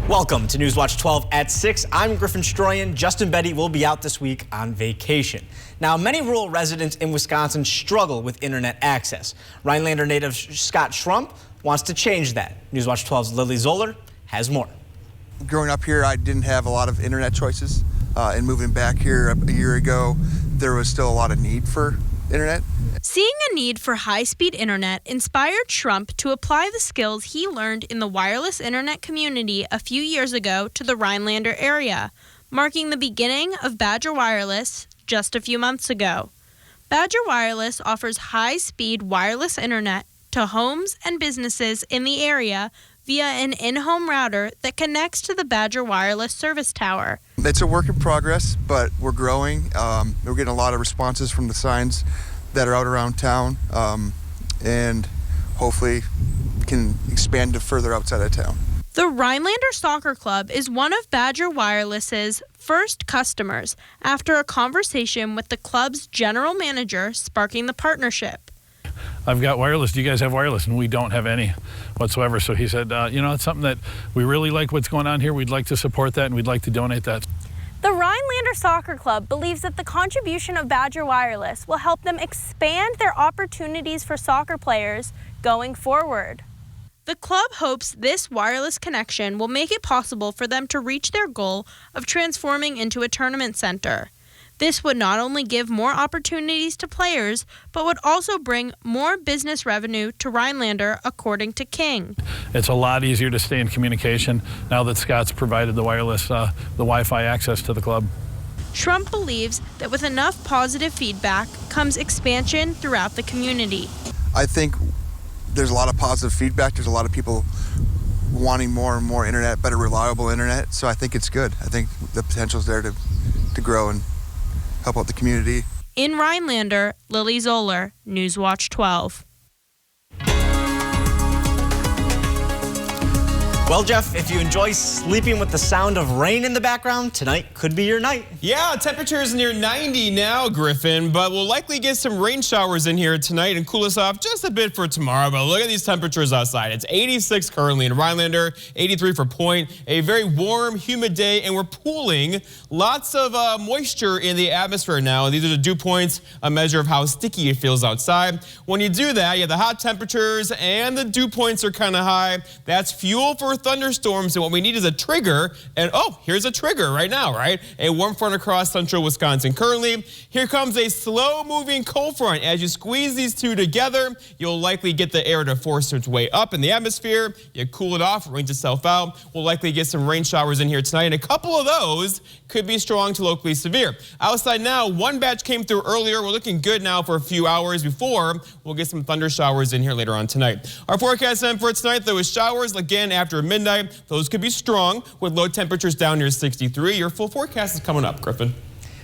Welcome to Newswatch 12 at 6. I'm Griffin Stroyan. Justin Betty will be out this week on vacation. Now, many rural residents in Wisconsin struggle with internet access. Rhinelander native Scott Schrump wants to change that. Newswatch 12's Lily Zoller has more. Growing up here, I didn't have a lot of internet choices. And moving back here a year ago, there was still a lot of need for internet. Seeing a need for high-speed internet inspired Schrump to apply the skills he learned in the wireless internet community a few years ago to the Rhinelander area, marking the beginning of Badger Wireless just a few months ago. Badger Wireless offers high-speed wireless internet to homes and businesses in the area via an in-home router that connects to the Badger Wireless service tower. It's a work in progress, but we're growing. We're getting a lot of responses from the signs that are out around town, and hopefully can expand to further outside of town. The Rhinelander Soccer Club is one of Badger Wireless's first customers after a conversation with the club's general manager sparking the partnership. I've got wireless. Do you guys have wireless? And we don't have any whatsoever. So he said, it's something that we really like what's going on here. We'd like to support that, and we'd like to donate that. The Rhinelander Soccer Club believes that the contribution of Badger Wireless will help them expand their opportunities for soccer players going forward. The club hopes this wireless connection will make it possible for them to reach their goal of transforming into a tournament center. This would not only give more opportunities to players, but would also bring more business revenue to Rhinelander, according to King. It's a lot easier to stay in communication now that Scott's provided the wireless, the Wi-Fi access to the club. Schrump believes that with enough positive feedback comes expansion throughout the community. I think there's a lot of positive feedback. There's a lot of people wanting more and more internet, better reliable internet. So I think it's good. I think the potential's there to grow and help out the community. In Rhinelander, Lily Zoller, Newswatch 12. Well, Jeff, if you enjoy sleeping with the sound of rain in the background, tonight could be your night. Yeah, temperatures near 90 now, Griffin, but we'll likely get some rain showers in here tonight and cool us off just a bit for tomorrow. But look at these temperatures outside. It's 86 currently in Rhinelander, 83 for Point. A very warm, humid day, and we're pooling lots of moisture in the atmosphere now. These are the dew points, a measure of how sticky it feels outside. When you do that, you have the hot temperatures and the dew points are kind of high. That's fuel for thunderstorms, and what we need is a trigger. And oh, here's a trigger right now, right? A warm front across central Wisconsin currently. Here comes a slow-moving cold front. As you squeeze these two together, you'll likely get the air to force its way up in the atmosphere. You cool it off, it rains itself out. We'll likely get some rain showers in here tonight, and a couple of those could be strong to locally severe. Outside now, one batch came through earlier. We're looking good now for a few hours before we'll get some thunder showers in here later on tonight. Our forecast then for tonight, though, is showers again after midnight. Those could be strong with low temperatures down near 63. Your full forecast is coming up, Griffin.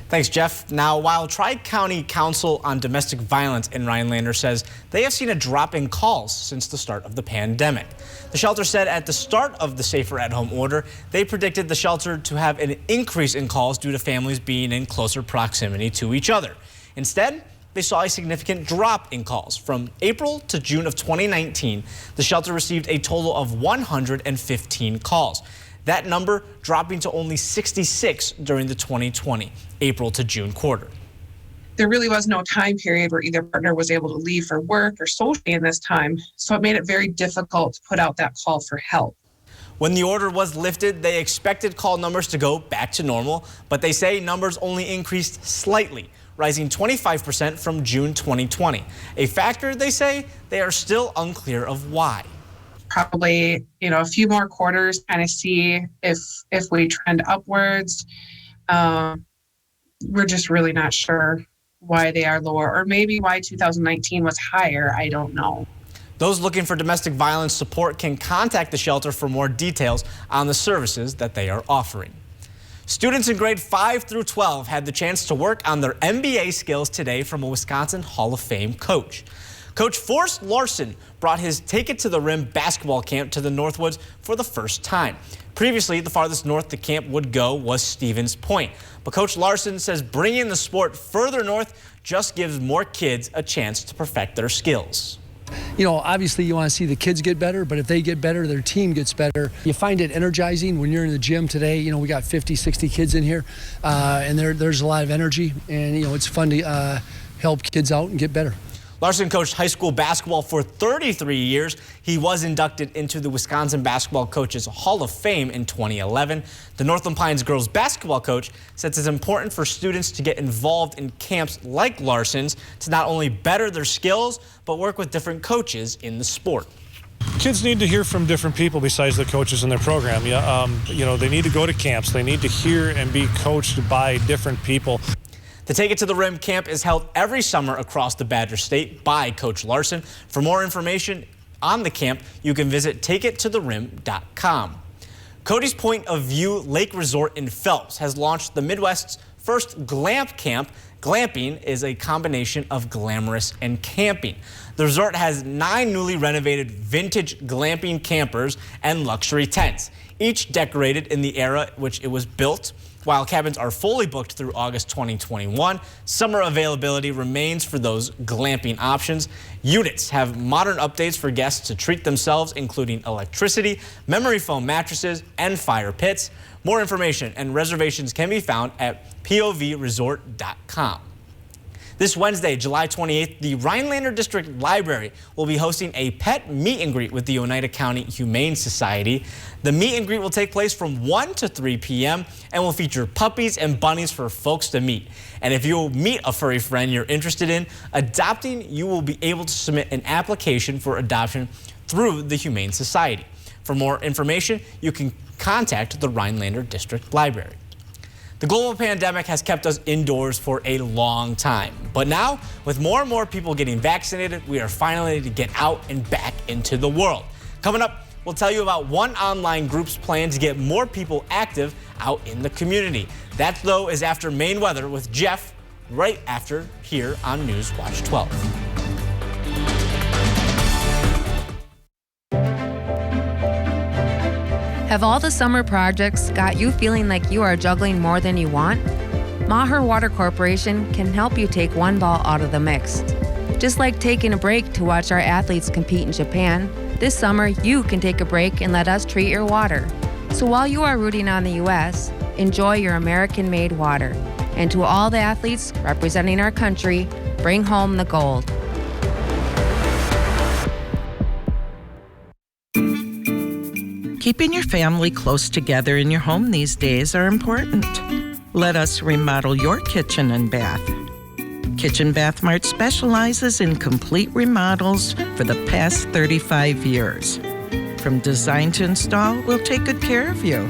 Thanks, Jeff. Now, while Tri-County Council on Domestic Violence in Rhinelander says they have seen a drop in calls since the start of the pandemic. The shelter said at the start of the Safer at Home order, they predicted the shelter to have an increase in calls due to families being in closer proximity to each other. Instead, they saw a significant drop in calls. From April to June of 2019, the shelter received a total of 115 calls. That number dropping to only 66 during the 2020 April to June quarter. There really was no time period where either partner was able to leave for work or socially in this time, so it made it very difficult to put out that call for help. When the order was lifted, they expected call numbers to go back to normal, but they say numbers only increased slightly, rising 25% from June 2020. A factor, they say, they are still unclear of why. Probably, a few more quarters, kind of see if we trend upwards. We're just really not sure why they are lower, or maybe why 2019 was higher. I don't know. Those looking for domestic violence support can contact the shelter for more details on the services that they are offering. Students in grade 5 through 12 had the chance to work on their NBA skills today from a Wisconsin Hall of Fame coach. Coach Forrest Larson brought his Take It to the Rim basketball camp to the Northwoods for the first time. Previously, the farthest north the camp would go was Stevens Point. But Coach Larson says bringing the sport further north just gives more kids a chance to perfect their skills. You know, obviously you want to see the kids get better, but if they get better, their team gets better. You find it energizing when you're in the gym today. You know, we got 50, 60 kids in here, and there's a lot of energy, and, you know, it's fun to help kids out and get better. Larson coached high school basketball for 33 years. He was inducted into the Wisconsin Basketball Coaches Hall of Fame in 2011. The Northland Pines girls basketball coach says it's important for students to get involved in camps like Larson's to not only better their skills, but work with different coaches in the sport. Kids need to hear from different people besides the coaches in their program. You know, they need to go to camps. They need to hear and be coached by different people. The Take It to the Rim camp is held every summer across the Badger State by Coach Larson. For more information on the camp, you can visit takeittotherim.com. Cody's Point of View Lake Resort in Phelps has launched the Midwest's first glamp camp. Glamping is a combination of glamorous and camping. The resort has 9 newly renovated vintage glamping campers and luxury tents, each decorated in the era which it was built. While cabins are fully booked through August 2021, summer availability remains for those glamping options. Units have modern updates for guests to treat themselves, including electricity, memory foam mattresses, and fire pits. More information and reservations can be found at povresort.com. This Wednesday, July 28th, the Rhinelander District Library will be hosting a pet meet and greet with the Oneida County Humane Society. The meet and greet will take place from 1 to 3 p.m. and will feature puppies and bunnies for folks to meet. And if you meet a furry friend you're interested in adopting, you will be able to submit an application for adoption through the Humane Society. For more information, you can contact the Rhinelander District Library. The global pandemic has kept us indoors for a long time. But now, with more and more people getting vaccinated, we are finally able to get out and back into the world. Coming up, we'll tell you about one online group's plan to get more people active out in the community. That, though, is after Maine weather with Jeff right after here on News Watch 12. Have all the summer projects got you feeling like you are juggling more than you want? Maher Water Corporation can help you take one ball out of the mix. Just like taking a break to watch our athletes compete in Japan, this summer you can take a break and let us treat your water. So while you are rooting on the U.S., enjoy your American-made water. And to all the athletes representing our country, bring home the gold. Keeping your family close together in your home these days are important. Let us remodel your kitchen and bath. Kitchen Bath Mart specializes in complete remodels for the past 35 years. From design to install, we'll take good care of you.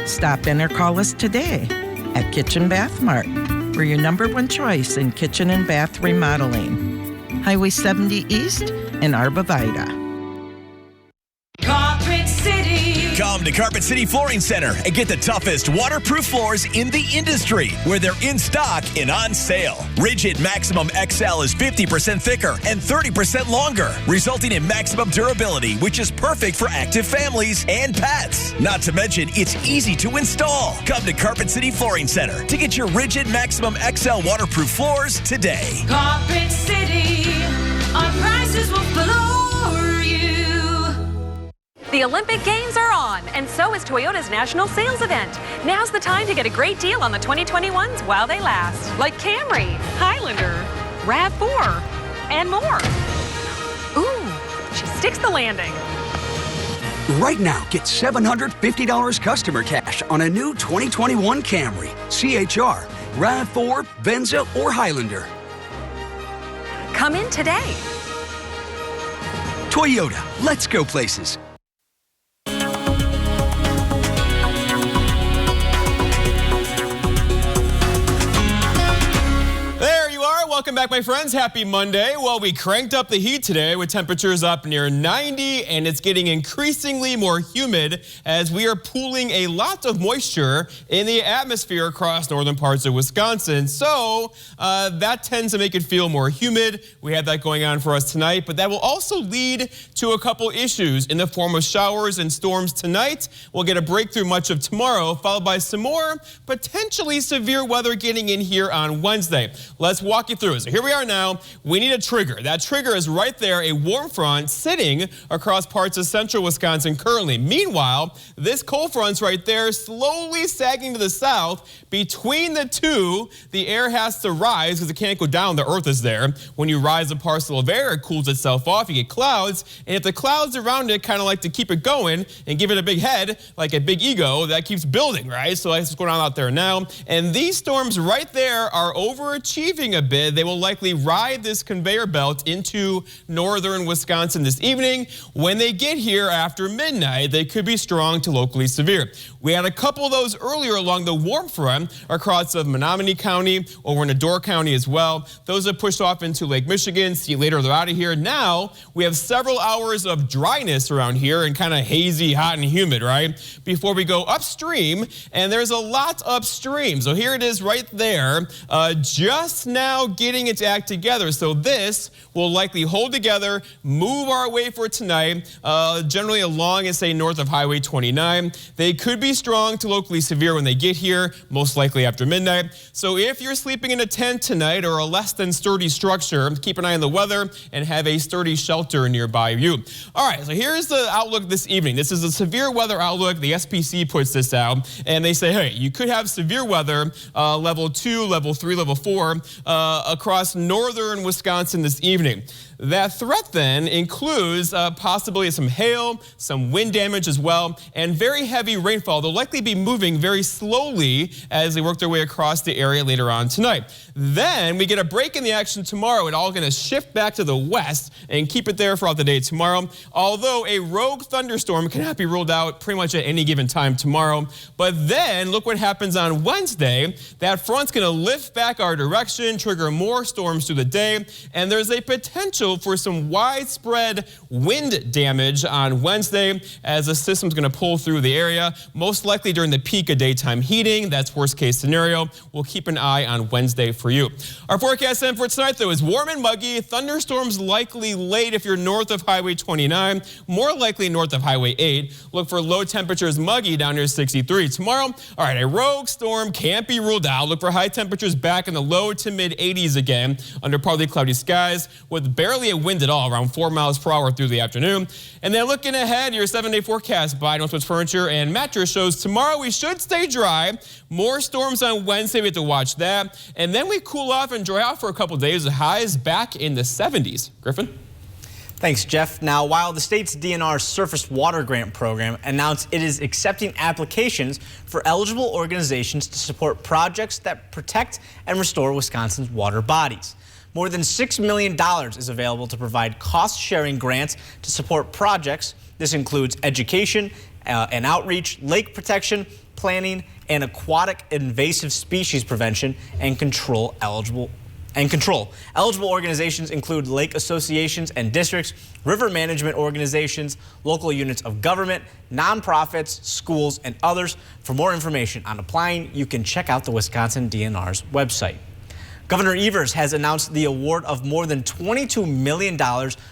Stop in or call us today at Kitchen Bath Mart. We're your #1 choice in kitchen and bath remodeling. Highway 70 East in Arborvitae. Come to Carpet City Flooring Center and get the toughest waterproof floors in the industry, where they're in stock and on sale. Rigid Maximum XL is 50% thicker and 30% longer, resulting in maximum durability, which is perfect for active families and pets. Not to mention, it's easy to install. Come to Carpet City Flooring Center to get your Rigid Maximum XL waterproof floors today. Carpet City, our prices will floor you. The Olympic Games are on, and so is Toyota's national sales event. Now's the time to get a great deal on the 2021s while they last, like Camry, Highlander, RAV4, and more. Ooh, she sticks the landing. Right now, get $750 customer cash on a new 2021 Camry, CHR, RAV4, Venza, or Highlander. Come in today. Toyota, let's go places. Welcome back, my friends. Happy Monday. Well, we cranked up the heat today with temperatures up near 90, and it's getting increasingly more humid as we are pooling a lot of moisture in the atmosphere across northern parts of Wisconsin. So that tends to make it feel more humid. We have that going on for us tonight, but that will also lead to a couple issues in the form of showers and storms tonight. We'll get a breakthrough much of tomorrow, followed by some more potentially severe weather getting in here on Wednesday. Let's walk you through it. So here we are now. We need a trigger. That trigger is right there, a warm front sitting across parts of central Wisconsin currently. Meanwhile, this cold front's right there, slowly sagging to the south. Between the two, the air has to rise because it can't go down. The earth is there. When you rise a parcel of air, it cools itself off. You get clouds. And if the clouds around it kind of like to keep it going and give it a big head, like a big ego, that keeps building, right? So that's what's going on out there now. And these storms right there are overachieving a bit. They will likely ride this conveyor belt into northern Wisconsin this evening. When they get here after midnight, they could be strong to locally severe. We had a couple of those earlier along the warm front across of Menominee County, over into Door County as well. Those have pushed off into Lake Michigan. See you later, they're out of here. Now we have several hours of dryness around here and kind of hazy, hot and humid, right? Before we go upstream, and there's a lot upstream. So here it is right there, just now getting its act together. So this will likely hold together, move our way for tonight, generally along and say north of Highway 29. They could be strong to locally severe when they get here, most likely after midnight. So if you're sleeping in a tent tonight or a less than sturdy structure, keep an eye on the weather and have a sturdy shelter nearby you. All right, so here's the outlook this evening. This is a severe weather outlook. The SPC puts this out, and they say, hey, you could have severe weather, level 2, level 3, level 4, across northern Wisconsin this evening. That threat then includes possibly some hail, some wind damage as well, and very heavy rainfall. They'll likely be moving very slowly as they work their way across the area later on tonight. Then we get a break in the action tomorrow. It's all going to shift back to the west and keep it there throughout the day tomorrow. Although a rogue thunderstorm cannot be ruled out pretty much at any given time tomorrow. But then look what happens on Wednesday. That front's going to lift back our direction, trigger more storms through the day, and there's a potential for some widespread wind damage on Wednesday as the system's going to pull through the area, most likely during the peak of daytime heating. That's worst case scenario. We'll keep an eye on Wednesday for you. Our forecast then for tonight, though, is warm and muggy. Thunderstorms likely late if you're north of Highway 29, more likely north of Highway 8. Look for low temperatures muggy down near 63. Tomorrow, all right, a rogue storm can't be ruled out. Look for high temperatures back in the low to mid 80s again under partly cloudy skies with barely a wind at all, around 4 miles per hour through the afternoon. And then looking ahead, your 7-day forecast by Northwest Furniture and Mattress shows tomorrow we should stay dry. More storms on Wednesday, we have to watch that. And then we cool off and dry out for a couple days, with highs back in the 70s. Griffin? Thanks, Jeff. Now, while the state's DNR Surface Water Grant Program announced it is accepting applications for eligible organizations to support projects that protect and restore Wisconsin's water bodies. More than $6 million is available to provide cost-sharing grants to support projects. This includes education and outreach, lake protection, planning, and aquatic invasive species prevention and control. Eligible organizations include lake associations and districts, river management organizations, local units of government, nonprofits, schools, and others. For more information on applying, you can check out the Wisconsin DNR's website. Governor Evers has announced the award of more than $22 million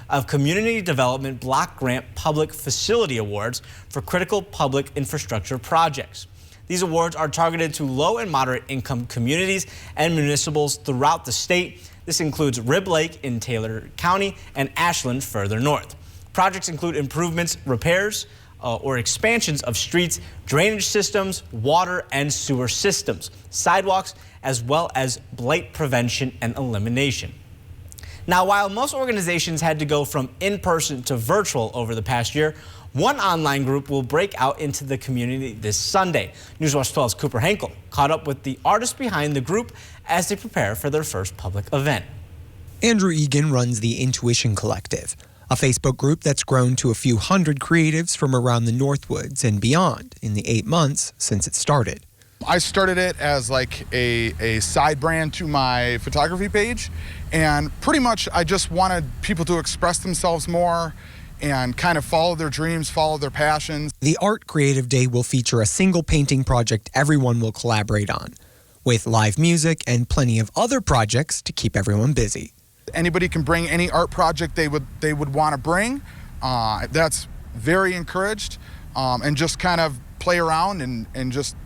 of Community Development Block Grant Public Facility Awards for critical public infrastructure projects. These awards are targeted to low and moderate income communities and municipals throughout the state. This includes Rib Lake in Taylor County and Ashland further north. Projects include improvements, repairs, or expansions of streets, drainage systems, water and sewer systems, sidewalks, as well as blight prevention and elimination. Now, while most organizations had to go from in-person to virtual over the past year, one online group will break out into the community this Sunday. Newswatch 12's Cooper Henkel caught up with the artists behind the group as they prepare for their first public event. Andrew Egan runs the Intuition Collective, a Facebook group that's grown to a few hundred creatives from around the Northwoods and beyond in the 8 months since it started. I started it as like a side brand to my photography page, and pretty much I just wanted people to express themselves more and kind of follow their dreams, follow their passions. The Art Creative Day will feature a single painting project everyone will collaborate on, with live music and plenty of other projects to keep everyone busy. Anybody can bring any art project they would want to bring. That's very encouraged, and just kind of play around and just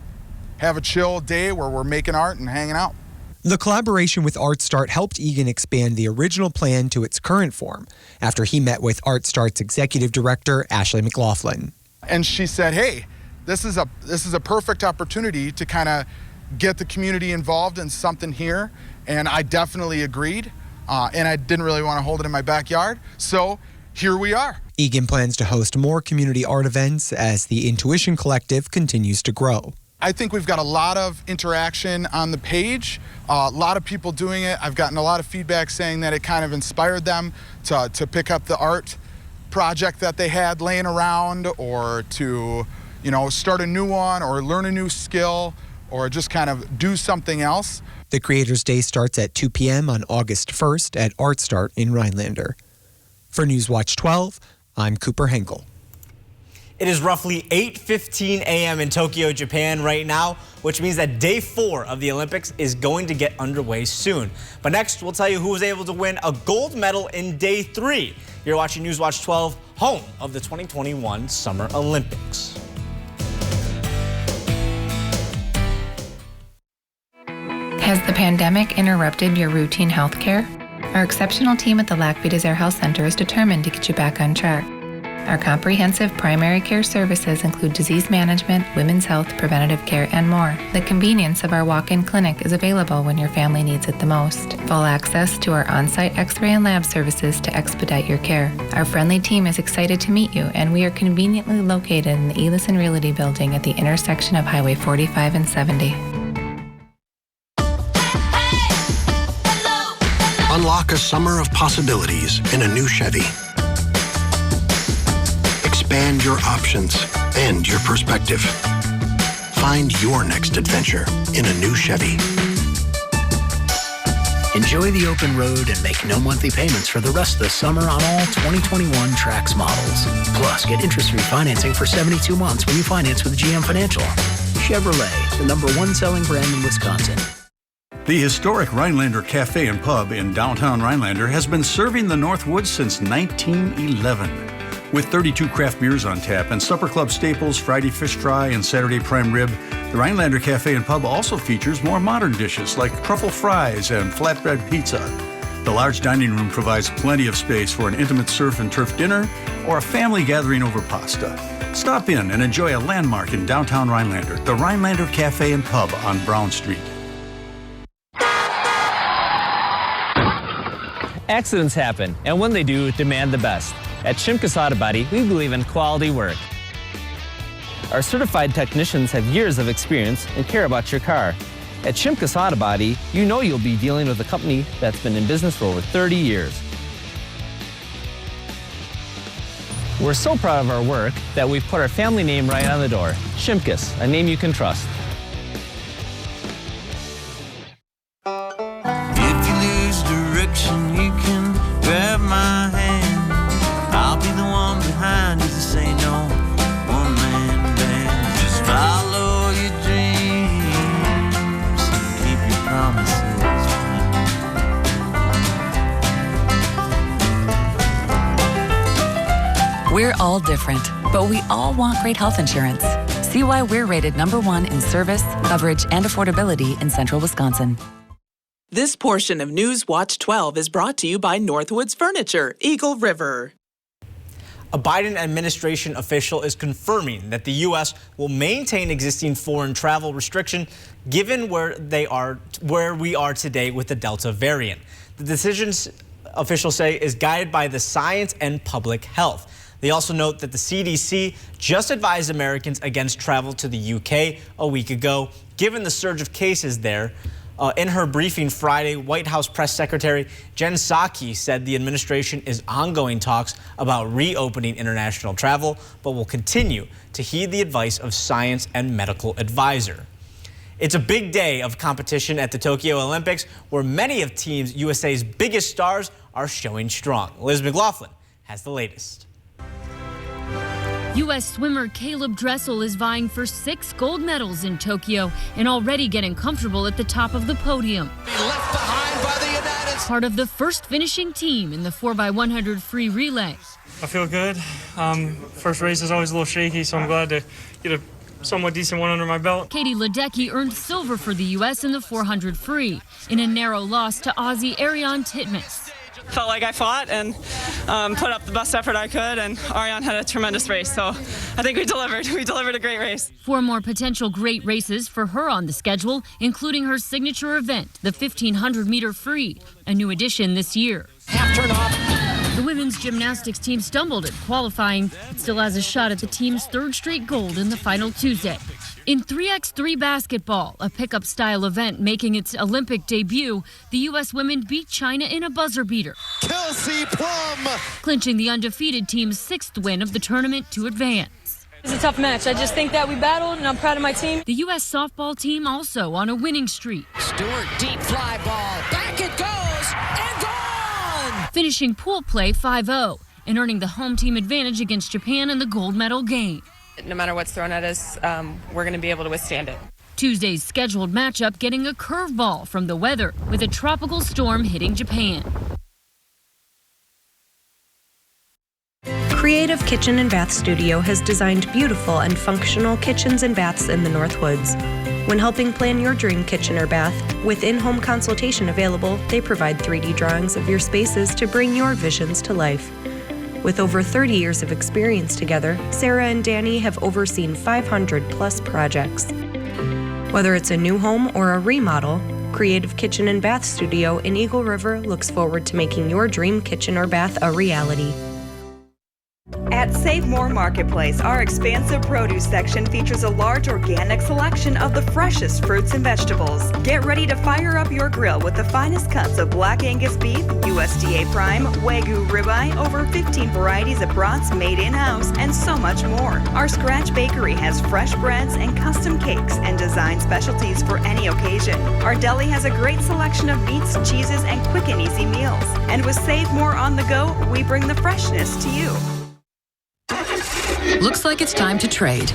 have a chill day where we're making art and hanging out. The collaboration with ArtStart helped Egan expand the original plan to its current form after he met with ArtStart's executive director, Ashley McLaughlin. And she said, hey, this is a perfect opportunity to kind of get the community involved in something here. And I definitely agreed. And I didn't really want to hold it in my backyard. So here we are. Egan plans to host more community art events as the Intuition Collective continues to grow. I think we've got a lot of interaction on the page, a lot of people doing it. I've gotten a lot of feedback saying that it kind of inspired them to pick up the art project that they had laying around, or to, start a new one, or learn a new skill, or just kind of do something else. The Creators Day starts at 2 p.m. on August 1st at ArtStart in Rhinelander. For Newswatch 12, I'm Cooper Henkel. It is roughly 8:15 a.m. in Tokyo, Japan right now, which means that day 4 of the Olympics is going to get underway soon. But next, we'll tell you who was able to win a gold medal in day 3. You're watching Newswatch 12, home of the 2021 Summer Olympics. Has the pandemic interrupted your routine health care? Our exceptional team at the Lac Vie Desert Health Center is determined to get you back on track. Our comprehensive primary care services include disease management, women's health, preventative care, and more. The convenience of our walk-in clinic is available when your family needs it the most. Full access to our on-site x-ray and lab services to expedite your care. Our friendly team is excited to meet you, and we are conveniently located in the Elison Realty building at the intersection of Highway 45 and 70. Unlock a summer of possibilities in a new Chevy. Expand your options and your perspective. Find your next adventure in a new Chevy. Enjoy the open road and make no monthly payments for the rest of the summer on all 2021 Trax models. Plus, get interest-free financing for 72 months when you finance with GM Financial. Chevrolet, the #1 selling brand in Wisconsin. The historic Rhinelander Cafe and Pub in downtown Rhinelander has been serving the Northwoods since 1911. With 32 craft beers on tap and supper club staples, Friday fish fry and Saturday prime rib, the Rhinelander Cafe and Pub also features more modern dishes like truffle fries and flatbread pizza. The large dining room provides plenty of space for an intimate surf and turf dinner or a family gathering over pasta. Stop in and enjoy a landmark in downtown Rhinelander, the Rhinelander Cafe and Pub on Brown Street. Accidents happen, and when they do, demand the best. At Shimkus Auto Body, we believe in quality work. Our certified technicians have years of experience and care about your car. At Shimkus Auto Body, you know you'll be dealing with a company that's been in business for over 30 years. We're so proud of our work that we've put our family name right on the door. Shimkus, a name you can trust. If you lose direction, you can grab my hand. I'll be the one behind you to say no. One man band. Just follow your dreams and keep your promises. We're all different, but we all want great health insurance. See why we're rated #1 in service, coverage, and affordability in Central Wisconsin. This portion of News Watch 12 is brought to you by Northwoods Furniture, Eagle River. A Biden administration official is confirming that the U.S. will maintain existing foreign travel restriction given where we are today with the Delta variant. The decisions, officials say, is guided by the science and public health. They also note that the CDC just advised Americans against travel to the UK a week ago, given the surge of cases there. In her briefing Friday, White House Press Secretary Jen Psaki said the administration is ongoing talks about reopening international travel, but will continue to heed the advice of science and medical advisor. It's a big day of competition at the Tokyo Olympics, where many of Team USA's biggest stars are showing strong. Liz McLaughlin has the latest. U.S. swimmer Caleb Dressel is vying for 6 gold medals in Tokyo and already getting comfortable at the top of the podium. Left behind by the United States. Part of the first finishing team in the 4x100 free relay. I feel good. First race is always a little shaky, so I'm glad to get a somewhat decent one under my belt. Katie Ledecky earned silver for the U.S. in the 400 free in a narrow loss to Aussie Ariane Titmus. Felt like I fought and put up the best effort I could, and Ariane had a tremendous race, so I think we delivered. We delivered a great race. 4 more potential great races for her on the schedule, including her signature event, the 1,500-meter free, a new addition this year. Half turn off. The women's gymnastics team stumbled at qualifying, but still has a shot at the team's 3rd straight gold in the final Tuesday. In 3x3 basketball, a pickup-style event making its Olympic debut, the U.S. women beat China in a buzzer beater, Kelsey Plum, clinching the undefeated team's 6th win of the tournament to advance. It's a tough match. I just think that we battled, and I'm proud of my team. The U.S. softball team also on a winning streak. Stewart, deep fly ball. Back it goes, and gone! Finishing pool play 5-0 and earning the home team advantage against Japan in the gold medal game. No matter what's thrown at us, we're going to be able to withstand it. Tuesday's scheduled matchup getting a curveball from the weather with a tropical storm hitting Japan. Creative Kitchen and Bath Studio has designed beautiful and functional kitchens and baths in the Northwoods. When helping plan your dream kitchen or bath, with in-home consultation available, they provide 3D drawings of your spaces to bring your visions to life. With over 30 years of experience together, Sarah and Danny have overseen 500-plus projects. Whether it's a new home or a remodel, Creative Kitchen and Bath Studio in Eagle River looks forward to making your dream kitchen or bath a reality. At Save More Marketplace, our expansive produce section features a large organic selection of the freshest fruits and vegetables. Get ready to fire up your grill with the finest cuts of Black Angus beef, USDA Prime, Wagyu ribeye, over 15 varieties of brats made in-house, and so much more. Our Scratch Bakery has fresh breads and custom cakes and design specialties for any occasion. Our deli has a great selection of meats, cheeses, and quick and easy meals. And with Save More on the go, we bring the freshness to you. Looks like it's time to trade.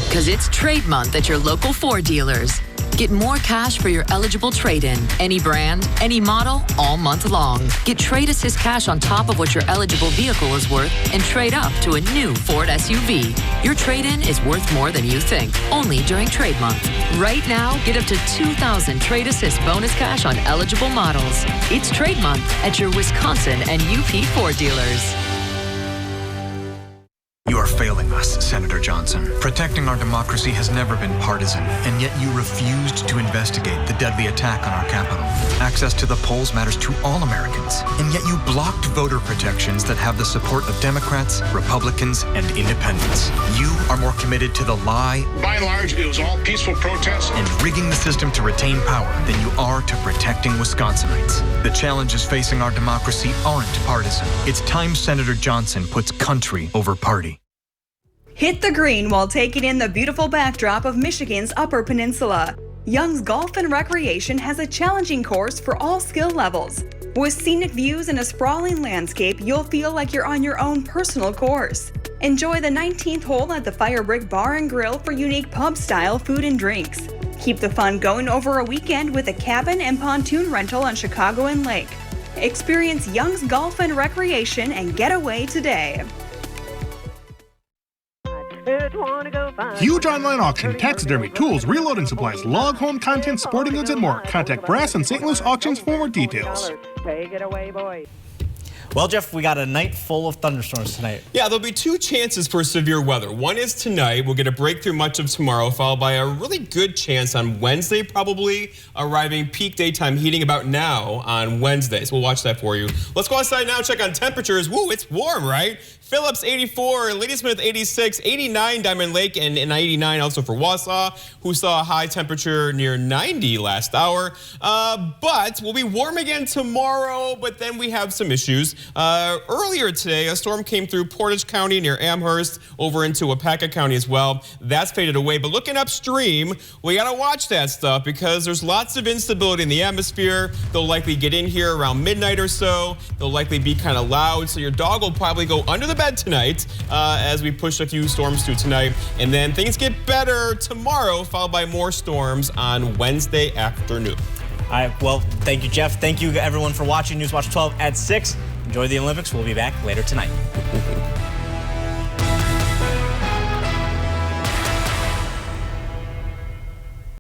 Because it's trade month at your local Ford dealers. Get more cash for your eligible trade-in. Any brand, any model, all month long. Get Trade Assist cash on top of what your eligible vehicle is worth and trade up to a new Ford SUV. Your trade-in is worth more than you think, only during trade month. Right now, get up to $2,000 Trade Assist bonus cash on eligible models. It's trade month at your Wisconsin and UP Ford dealers. You are failing us, Senator Johnson. Protecting our democracy has never been partisan, and yet you refused to investigate the deadly attack on our Capitol. Access to the polls matters to all Americans, and yet you blocked voter protections that have the support of Democrats, Republicans, and independents. You are more committed to the lie. By and large, it was all peaceful protests. And rigging the system to retain power than you are to protecting Wisconsinites. The challenges facing our democracy aren't partisan. It's time Senator Johnson puts country over party. Hit the green while taking in the beautiful backdrop of Michigan's Upper Peninsula. Young's Golf and Recreation has a challenging course for all skill levels. With scenic views and a sprawling landscape, you'll feel like you're on your own personal course. Enjoy the 19th hole at the Firebrick Bar and Grill for unique pub-style food and drinks. Keep the fun going over a weekend with a cabin and pontoon rental on Chicagoan Lake. Experience Young's Golf and Recreation and get away today. Huge online auction, taxidermy, tools, reloading supplies, log home content, sporting goods, and more. Contact Brass and St. Louis Auctions for more details. Take it away, boys. Well, Jeff, we got a night full of thunderstorms tonight. Yeah, there'll be 2 chances for severe weather. One is tonight. We'll get a break through much of tomorrow, followed by a really good chance on Wednesday, probably arriving peak daytime heating about now on Wednesday. So we'll watch that for you. Let's go outside now, check on temperatures. Woo, it's warm, right? Phillips 84, Ladysmith 86, 89 Diamond Lake, and 89 also for Wausau, who saw a high temperature near 90 last hour. But we'll be warm again tomorrow, but then we have some issues. Earlier today, a storm came through Portage County near Amherst over into Wapaka County as well. That's faded away, but looking upstream, we gotta watch that stuff because there's lots of instability in the atmosphere. They'll likely get in here around midnight or so. They'll likely be kind of loud, so your dog will probably go under the bed tonight as we push a few storms through tonight. And then things get better tomorrow, followed by more storms on Wednesday afternoon. All right, well, thank you, Jeff. Thank you, everyone, for watching Newswatch 12 at 6. Enjoy the Olympics. We'll be back later tonight.